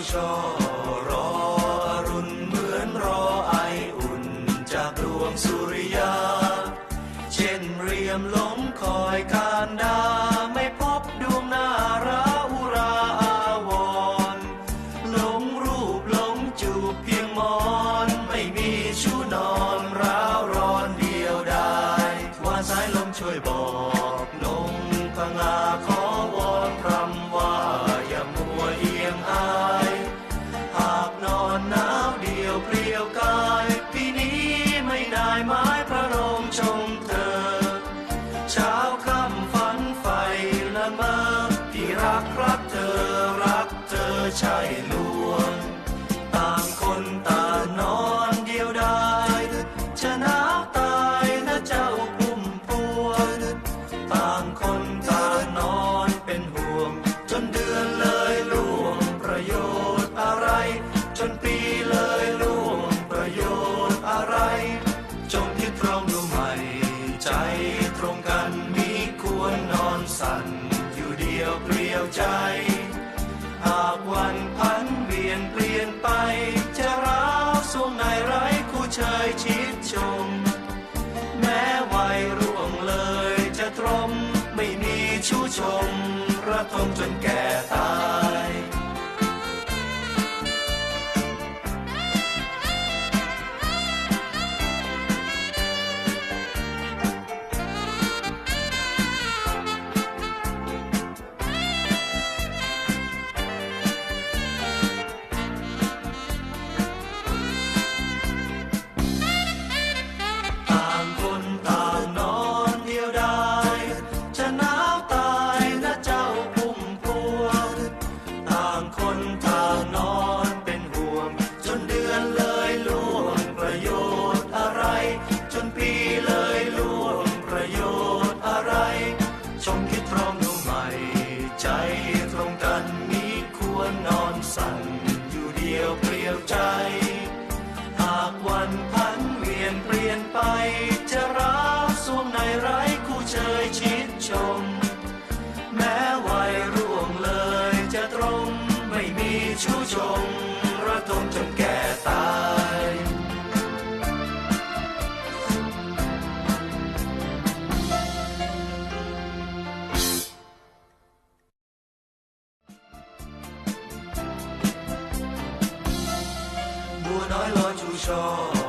ช่อรออรุณเหมือนรอไออุ่นจากดวงสุริยาเช่นเรียมหลงคอยการดาไม่พบดวงหน้าราอุราอาวรณ์หลงรูปหลงจูบเพียงมอนไม่มีชู้นอนร้าวร้อนเดียวดายวานสายลมช่วยบอกลงพงาขอวอนพรำว่าอย่ามัวเอียงอายหากนอนหนาวเดียวเปลี่ยวกายปีนี้ไม่ได้ไม้พระรมชมเธอเช้าค่ำฝันใฝ่ละเมอพี่รักเธอรักเธอใช่ลวงต่างคนต่างนอนเดียวดายจะหนาวตายถ้าเจ้าพุ่มพวงต่างคนต่างนอนเป็นห่วงจนเดือนเลยล่วงประโยชน์อะไรจนปีเลยล่วงประโยชน์อะไรจงคิดตรองดูใหม่ใจตรงกันมิควรนอนสั่นอยู่เดียวเปลี่ยวใจหากวันพันเวียนเปลี่ยนไปจะร้าวสวงในไร้คู่เชยชิดชมแม้วัยร่วงเลยจะตรมไม่มีชู้ชมระทมจนแก่ตายต่างคนต่างนอนเดียวดายจะหนาวตายนะเจ้าพุ่มพวงต่างคนต่างนอนเป็นห่วงจนเดือนเลยล่วงประโยชน์อะไรจนปีเลยล่วงประโยชน์อะไรชมคิดตรองดูใหม่ใจตรงกันมิควรนอนสั่นอยู่เดียวเปลี่ยวใจหากวันพันเวียนเปลี่ยนไปจะร้าวสวงในไร้คู่เชยชิดชมแม้วัยร่วงเลยจะตรงไม่มีชู้ชมระทมจนแก่ตายบัวน้อยลอยชูช่อ